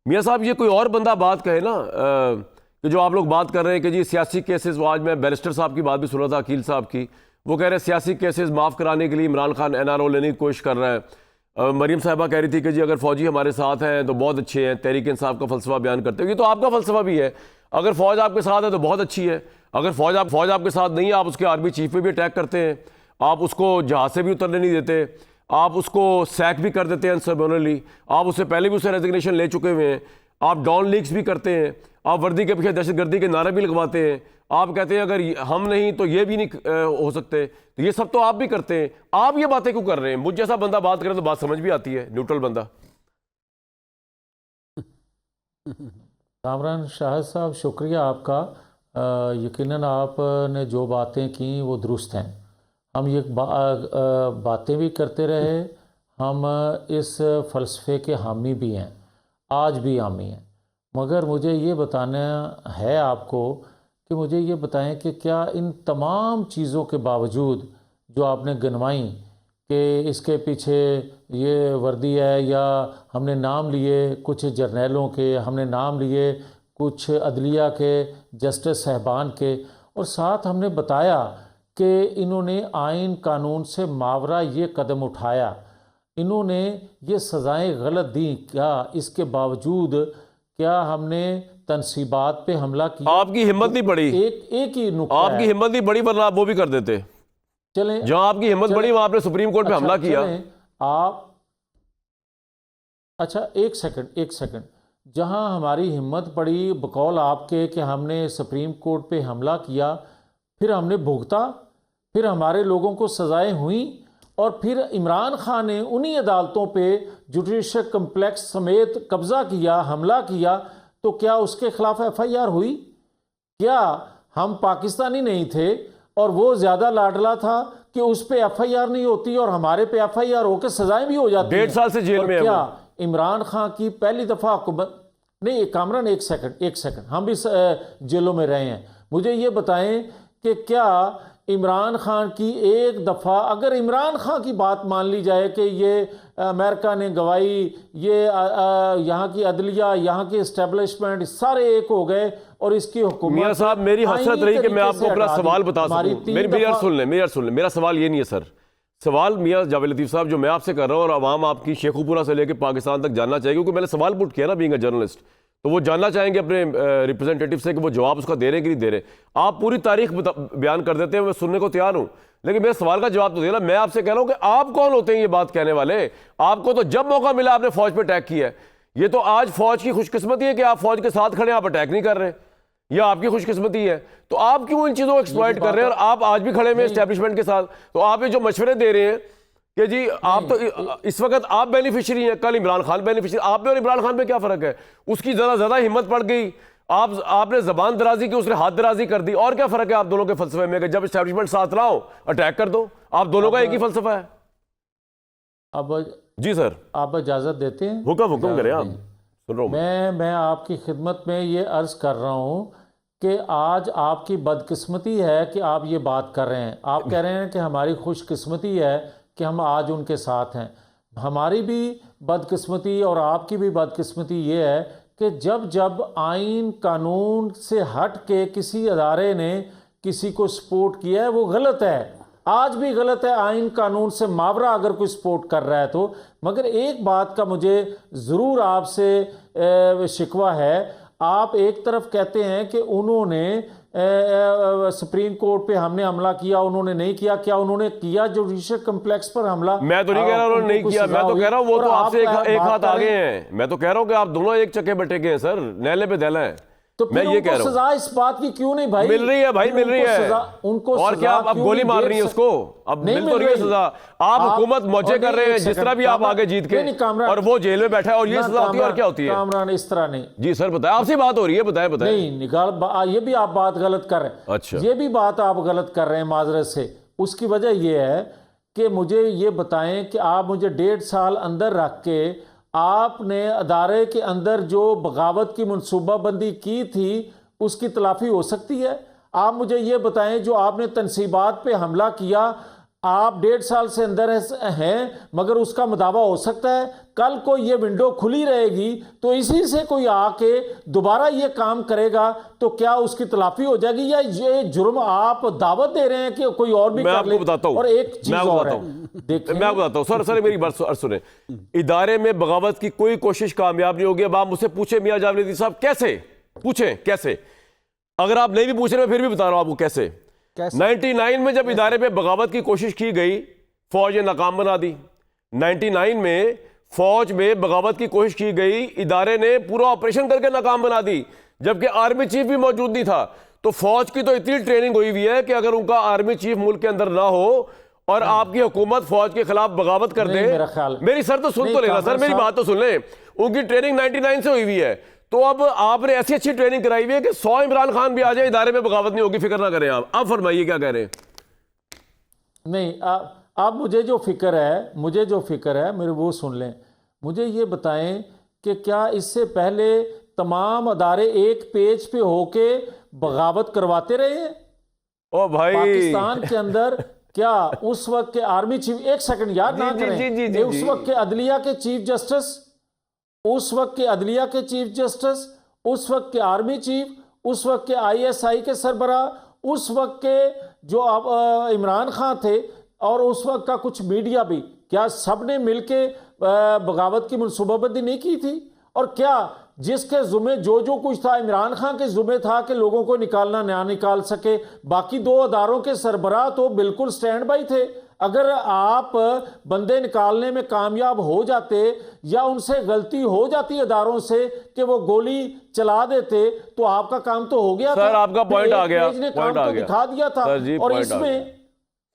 मियाँ साहब ये कोई और बंदा बात कहे ना कि जो आप लोग बात कर रहे हैं कि जी सियासी केसेस, वो आज मैं बैरिस्टर साहब की बात भी सुन रहा था, अकील साहब की, वो कह रहे हैं सियासी केसेस माफ़ कराने के लिए इमरान खान एनआरओ लेने की कोशिश कर रहा है। मरीम साहिबा कह रही थी कि जी अगर फ़ौजी हमारे साथ हैं तो बहुत अच्छे हैं, तहरीक इंसाफ का फ़लसफ़ा बयान करते हो। ये तो आपका फ़लसफ़ा भी है, अगर फ़ौज आपके साथ है तो बहुत अच्छी है, अगर फ़ौज आपके साथ नहीं है, आप उसके आर्मी चीफ पे भी अटैक करते हैं, आप उसको जहाज़ से भी उतरने नहीं देते, आप उसको सैक भी कर देते हैं अनसर्मोनली, आप उससे पहले भी उसे रेजिग्नेशन ले चुके हुए हैं, आप डाउन लीक्स भी करते हैं, आप वर्दी के पीछे दहशतगर्दी के नारे भी लगवाते हैं, आप कहते हैं अगर हम नहीं तो ये भी नहीं हो सकते, तो ये सब तो आप भी करते हैं। आप ये बातें क्यों कर रहे हैं? मुझ जैसा बंदा बात करे तो बात समझ भी आती है, न्यूट्रल बंदा। कामरान शाहिद साहब, शुक्रिया आपका। यकीनन आपने जो बातें की वो दुरुस्त हैं। हम ये बातें भी करते रहे, हम इस फ़लसफ़े के हामी भी हैं, आज भी हामी हैं। मगर मुझे ये बताना है आपको कि मुझे ये बताएं कि क्या इन तमाम चीज़ों के बावजूद जो आपने गिनवाई कि इसके पीछे ये वर्दी है, या हमने नाम लिए कुछ जर्नैलों के, हमने नाम लिए कुछ अदलिया के जस्टिस साहबान के, और साथ हमने बताया कि इन्होंने आइन कानून से मावरा ये कदम उठाया, इन्होंने ये सज़ाएं गलत दी, क्या इसके बावजूद क्या हमने तनसीबात पे हमला किया? आपकी हिम्मत नहीं पड़ी, एक ही नुक्ता आपकी हिम्मत नहीं पड़ी, वरना आप वो भी कर देते। चलें, जहां आपकी हिम्मत पड़ी वहां आपने सुप्रीम कोर्ट पे हमला किया। आप अच्छा एक सेकंड, जहां हमारी हिम्मत पड़ी बकौल आपके कि हमने सुप्रीम कोर्ट पे हमला किया, फिर हमने भुगता, फिर हमारे लोगों को सज़ाएं हुई, और फिर इमरान खान ने उन्हीं अदालतों पे जुडिशल कम्प्लेक्स समेत कब्ज़ा किया, हमला किया, तो क्या उसके खिलाफ FIR हुई? क्या हम पाकिस्तानी नहीं थे और वो ज़्यादा लाडला था कि उस पे FIR नहीं होती और हमारे पे FIR होकर सजाएं भी हो जाती? 1.5 साल से जेल में है। क्या इमरान खान की पहली दफ़ा हुकूमत नहीं? कामरान एक सेकंड, हम भी जेलों में रहे हैं। मुझे ये बताएं कि क्या इमरान खान की एक दफ़ा, अगर इमरान खान की बात मान ली जाए कि ये अमेरिका ने गवाही, ये यहाँ की अदलिया, यहाँ की इस्टेब्लिशमेंट सारे एक हो गए और इसकी हुकूमत। मियां साहब, मेरी हसरत रही कि मैं आपको अपना सवाल बता सकूं। मेरी यार सुन लें, मेरा सवाल ये नहीं है सर। सवाल मियां जावेद लतीफ़ साहब जो मैं आपसे कर रहा हूँ, और आवाम आपकी शेखुपुरा से लेकर पाकिस्तान तक जानना चाहिए, क्योंकि मैंने सवाल पुट किया ना बीइंग अ जर्नलिस्ट, तो वो जानना चाहेंगे अपने रिप्रेजेंटेटिव से कि वो जवाब उसका दे रहे कि नहीं दे रहे। आप पूरी तारीख बयान कर देते हैं, मैं सुनने को तैयार हूं, लेकिन मेरे सवाल का जवाब तो देना। मैं आपसे कह रहा हूं कि आप कौन होते हैं ये बात कहने वाले? आपको तो जब मौका मिला आपने फौज पर अटैक किया है। ये तो आज फौज की खुशकिस्मती है कि आप फौज के साथ खड़े, आप अटैक नहीं कर रहे, यह आपकी खुशकिस्मती है। तो आप क्यों इन चीज़ों को एक्सप्लॉइट कर रहे हैं? और आप आज भी खड़े हुए एस्टैब्लिशमेंट के साथ, तो आप ये जो मशवरे दे रहे हैं कि जी आप तो इस वक्त आप बेनिफिशियरी हैं, कल इमरान खान बेनिफिशियरी। आप में और इमरान खान में क्या फ़र्क है? उसकी ज़्यादा हिम्मत पड़ गई, आपने ज़बान दराजी की, उसने हाथ दराजी कर दी। और क्या फ़र्क है आप दोनों के फ़लसफ़े में कि जब एस्टैब्लिशमेंट साथ ना हो अटैक कर दो? आप दोनों का एक ही फ़लसफ़ा है। अब जी सर, आप इजाज़त देते हैं? हुक्म करें आप, सुन रहा हूं। मैं आपकी खिदमत में ये अर्ज़ कर रहा हूँ कि आज आपकी बदकिस्मती है कि आप ये बात कर रहे हैं। आप कह रहे हैं कि हमारी खुशकिस्मती है कि हम आज उनके साथ हैं। हमारी भी बदकिस्मती और आपकी भी बदकिस्मती ये है कि जब आइन कानून से हट के किसी अदारे ने किसी को सपोर्ट किया है, वो गलत है, आज भी गलत है। आइन कानून से मावरा अगर कोई सपोर्ट कर रहा है तो। मगर एक बात का मुझे ज़रूर आपसे शिकवा है। आप एक तरफ कहते हैं कि उन्होंने सुप्रीम कोर्ट पे हमने हमला किया, उन्होंने नहीं किया। क्या उन्होंने किया जुडिशल कम्प्लेक्स पर हमला? मैं तो नहीं कह रहा उन्होंने नहीं किया, मैं तो कह रहा हूँ वो तो आपसे एक हाथ आगे हैं। मैं तो कह रहा हूँ कि आप दोनों एक चक्के बटे गए हैं सर, नैले पे दैला है। तो मैं ये कह रहा हूँ सजा इस बात की क्यों नहीं भाई? मिल रही है भाई, मिल रही है उनको। और क्या आप गोली मार रही है उसको? अब मिल तो रही है सजा। आप हुकूमत मौजे कर रहे हैं, जिस तरह भी आप आगे जीत के, और वो जेल में बैठा है, और ये सजा होती है। और क्या होती है कामरान? इस तरह नहीं। जी सर बताए, आपसे बात हो रही है, बताए नहीं निकाल, ये भी आप बात गलत कर रहे हैं। अच्छा, ये भी बात आप गलत कर रहे हैं माजरत से। उसकी वजह यह है कि मुझे ये बताएं कि आप मुझे 1.5 साल अंदर रख के आपने अदारे के अंदर जो बगावत की मनसूबाबंदी की थी उसकी तलाफी हो सकती है? आप मुझे ये बताएं, जो आपने तनसीबात पे हमला किया, आप 1.5 साल से अंदर हैं, मगर उसका मुदावा हो सकता है कल को ये विंडो खुली रहेगी तो इसी से कोई आके दोबारा ये काम करेगा तो क्या उसकी तलाफी हो जाएगी, या ये जुर्म आप दावत दे रहे हैं कि कोई और भी मैं कर आपको ले? बताता हूं, और एक चीज मैं आपको और बताता है, हूं, देखिए मैं आपको बताता हूं सर मेरी बात सुने। इदारे में बगावत की कोई कोशिश कामयाब नहीं होगी। अब आप मुझसे पूछे मियां जावेद लतीफ साहब कैसे, पूछें कैसे, अगर आप नहीं भी पूछ रहे मैं फिर भी बता रहा हूं आपको कैसे। 99 में जब इदारे पे बगावत की कोशिश की गई, फौज ने नाकाम बना दी। 99 में फौज में बगावत की कोशिश की गई, इदारे ने पूरा ऑपरेशन करके नाकाम बना दी, जबकि आर्मी चीफ भी मौजूद नहीं था। तो फौज की तो इतनी ट्रेनिंग हुई हुई है कि अगर उनका आर्मी चीफ मुल्क के अंदर ना हो और आपकी हुकूमत फौज के खिलाफ बगावत कर दे, मेरा ख्याल मेरी सर तो सुन तो लेना सर, मेरी बात तो सुन ले। उनकी ट्रेनिंग 99 से हुई हुई है, तो अब आपने ऐसी अच्छी ट्रेनिंग कराई हुई है कि 100 इमरान खान भी आ जाए इदारे में बगावत नहीं होगी, फिक्र ना करें आप। अब फरमाइए क्या कह रहे हैं। नहीं, आप मुझे जो फिक्र है मेरे वो सुन लें। मुझे ये बताएं कि क्या इससे पहले तमाम अदारे एक पेज पे होके बगावत करवाते रहे हैं ओ भाई पाकिस्तान के अंदर? क्या उस वक्त के आर्मी चीफ, एक सेकंड याद ना करें, उस वक्त के अदलिया के चीफ जस्टिस, उस वक्त के अदलिया के चीफ जस्टिस, उस वक्त के आर्मी चीफ, उस वक्त के ISI के सरबराह, उस वक्त के जो इमरान खान थे और उस वक्त का कुछ मीडिया भी, क्या सबने मिलके बगावत की मनसूबाबंदी नहीं की थी? और क्या जिसके जुम्मे जो कुछ था इमरान खान के जुम्मे था कि लोगों को निकालना ना निकाल सके, बाकी 2 अदारों के सरबराह तो बिल्कुल स्टैंड बाई थे। अगर आप बंदे निकालने में कामयाब हो जाते या उनसे गलती हो जाती अदारों से कि वो गोली चला देते तो आपका काम तो हो गया सर, था। आपका पॉइंट आ गया, ने पॉइंट काम आ तो गया दिखा दिया था। सर जी, और पॉइंट आ इसमें गया।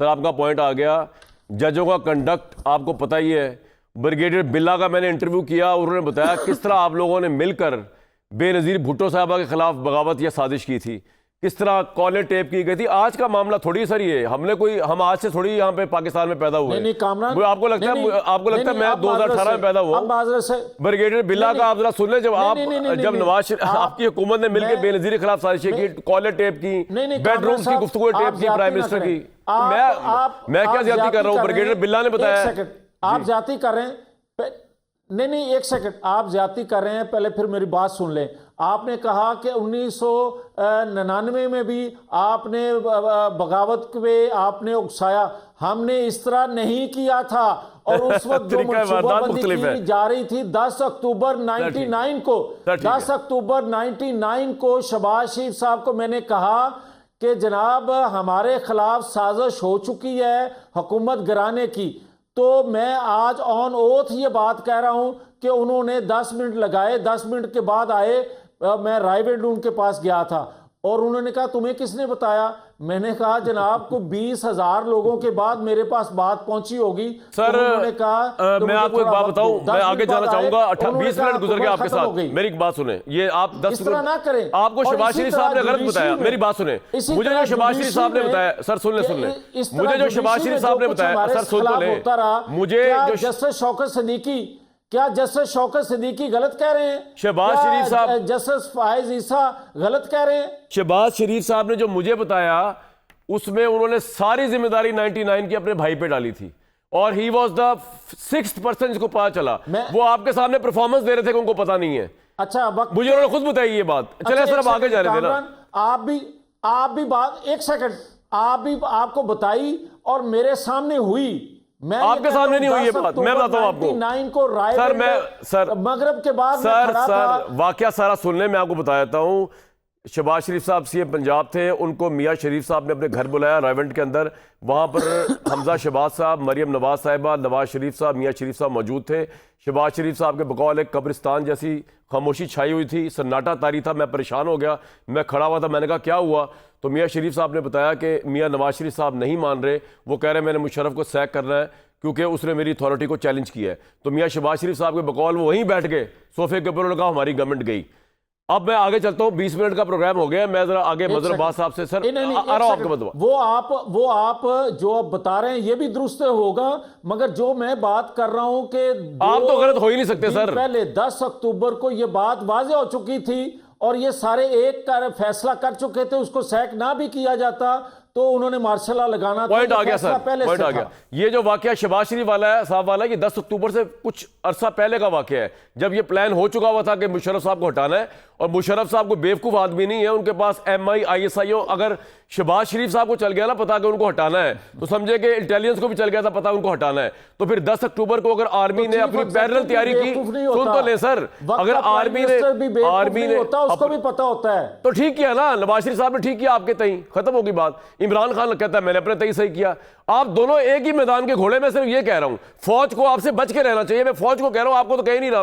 सर आपका पॉइंट आ गया। जजों का कंडक्ट आपको पता ही है। ब्रिगेडियर बिल्ला का मैंने इंटरव्यू किया, उन्होंने बताया किस तरह आप लोगों ने मिलकर बेनज़ीर भुट्टो साहबा के खिलाफ बगावत या साजिश की थी, किस तरह कॉलें टेप की गई थी। आज का मामला थोड़ी सर ये हम आज से थोड़ी यहाँ पे पाकिस्तान में पैदा हुए। आपको लगता है मैं 2018 में पैदा हुआ? ब्रिगेडियर बिल्ला का आप जरा सुन लें, जब नवाज शरीफ आपकी हुकूमत ने मिलकर बेनज़ीर के खिलाफ साजिश की, कॉलें टेप की, बेडरूम की गुफ्तगू टेप की प्राइम मिनिस्टर की, मैं क्या ज्यादती कर रहा हूँ? ब्रिगेडियर बिल्ला ने बताया। आप ज्यादती कर रहे हैं। नहीं, एक सेकंड, आप ज्यादती कर रहे हैं, पहले फिर मेरी बात सुन लें। आपने कहा कि 1999 में भी आपने बगावत में आपने उकसाया, हमने इस तरह नहीं किया था। और उस वक्त जो मनसूबाबंदी की जा रही थी 10 अक्टूबर 99 को, 10 अक्टूबर 99 को शहबाज शरीफ साहब को मैंने कहा कि जनाब हमारे खिलाफ साजिश हो चुकी है हुकूमत गिराने की। तो मैं आज ऑन ओथ ये बात कह रहा हूं कि उन्होंने 10 मिनट लगाए, 10 मिनट के बाद आए, मैं रायवेंड उनके पास गया था और उन्होंने कहा तुम्हें किसने बताया? मैंने कहा जनाब को 20,000 लोगों के बाद मेरे पास बात पहुंची होगी। सर उन्होंने कहा मैं आपको एक बात बताऊं, मैं आगे जाना चाहूंगा। 20 मिनट गुजर गए आपके साथ, मेरी एक बात सुने, ये आप 10 इस तरह ना करें। आपको शहबाज शरीफ साहब ने गलत बताया, मेरी बात सुने, मुझे जो शहबाज शरीफ साहब ने बताया, सर सुन ले, मुझे जो शहबाज शरीफ साहब ने बताया, सर सुन तो ले, मुझे जो जस्टिस शौकत सिद्दीकी, क्या जस्टिस शौकत सिद्दीकी गलत कह रहे हैं? शहबाज शरीफ साहब, जस्टिस फायज ईसा गलत कह रहे हैं? शहबाज शरीफ साहब ने जो मुझे बताया उसमें उन्होंने सारी जिम्मेदारी 99 की अपने भाई पे डाली थी और he was the 6th person जिसको पता चला। वो आपके सामने परफॉर्मेंस दे रहे थे कि उनको पता नहीं है। अच्छा, मुझे उन्होंने खुद बताई ये बात। चले सर अब आगे जा रहे थे ना, आप भी बात, एक सेकंड, आपको बताई और मेरे सामने हुई। मैं आपके सामने नहीं हुई ये बात, मैं बताता हूं आपको। 99 को राय मगरब के बाद सर वाकया सारा सुन ले, मैं आपको बता देता हूं। शहबाज शरीफ साहब सीएम पंजाब थे, उनको मियां शरीफ साहब ने अपने घर बुलाया रायवेंड के अंदर। वहां पर हमजा शहबाज साहब, मरियम नवाज साहिबा, नवाज शरीफ साहब, मियां शरीफ साहब मौजूद थे। शहबाज शरीफ साहब के बकौल एक कब्रिस्तान जैसी खामोशी छाई हुई थी, सन्नाटा तारी था। मैं परेशान हो गया, मैं खड़ा हुआ था, मैंने कहा क्या हुआ? तो मियां शरीफ साहब ने बताया कि मियां नवाज शरीफ साहब नहीं मान रहे, वो कह रहे हैं मैंने मुशर्रफ को सैक करना है क्योंकि उसने मेरी अथॉरिटी को चैलेंज किया है। तो मियां शहबाज शरीफ साहब के बकौल वो वहीं बैठ गए सोफे के ऊपर, उन्होंने कहा हमारी गवर्नमेंट गई। अब मैं आगे चलता हूं, 20 मिनट का प्रोग्राम हो गया, मैं जरा आगे मजर अब्बास साहब से सर आ रहा हूं आपके बदवा। वो आप जो आप बता रहे हैं ये भी दुरुस्त होगा, मगर जो मैं बात कर रहा हूं कि आप तो गलत हो ही नहीं सकते सर। पहले 10 अक्टूबर को ये बात वाज़ेह हो चुकी थी और ये सारे एक फैसला कर चुके थे, उसको सैक ना भी किया जाता तो उन्होंने मार्शल लॉ लगाना था। पॉइंट ये आ गया फैसला सर, पहले पॉइंट से आ था। गया। ये जो वाकया शहबाज शरीफ वाला है साहब वाला है, ये 10 अक्टूबर से कुछ अरसा पहले का वाकया है, जब ये प्लान हो चुका हुआ था कि मुशर्रफ साहब को हटाना है। और मुशर्रफ साहब को बेवकूफ आदमी नहीं है, उनके पास MI ISI हो, अगर शहबाज शरीफ साहब को चल गया ना पता कि उनको हटाना है, तो समझे कि इंटेलिजेंस को भी चल गया था पता उनको हटाना है। तो फिर 10 अक्टूबर को अगर आर्मी ने अपनी पैरेलल तैयारी की, सुन तो ले सर, अगर आर्मी ने उसको भी पता होता है, तो ठीक किया ना, नवाज शरीफ साहब ने ठीक किया, आपके तई खत्म होगी बात। इमरान खान कहता है मैंने अपने तई सही किया। आप दोनों एक ही मैदान के घोड़े में। सिर्फ ये कह रहा हूं फौज को आपसे बच के रहना चाहिए। मैं फौज को कह रहा हूं, आपको तो कह ही नहीं रहा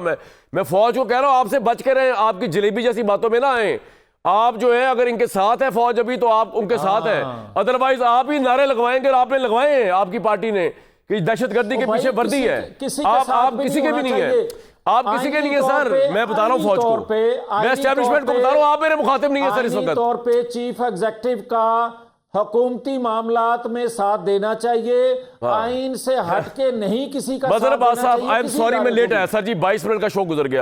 मैं फौज को कह रहा हूं आपसे बच के रहें, आपकी जलेबी जैसी बातों में ना आए। आप जो है अगर इनके साथ है फौज अभी, तो आप उनके साथ है, अदरवाइज आप ही नारे लगवाएंगे। और आपने लगवाए हैं, आपकी पार्टी ने, कि दहशतगर्दी के पीछे वर्दी है। आप किसी के भी नहीं है, आप किसी के नहीं है सर। मैं बता रहा हूं फौज को, मैं एस्टैब्लिशमेंट को बता रहा हूं, आप मेरे मुखातिब नहीं है सर इस वक्त। तौर पे चीफ एग्जीक्यूटिव का हुकूमती मामलात में साथ देना चाहिए, आइन से हट के नहीं किसी का साथ देना चाहिए। आई एम सॉरी मैं लेट आया सर जी, 22 मिनट का शो गुजर गया।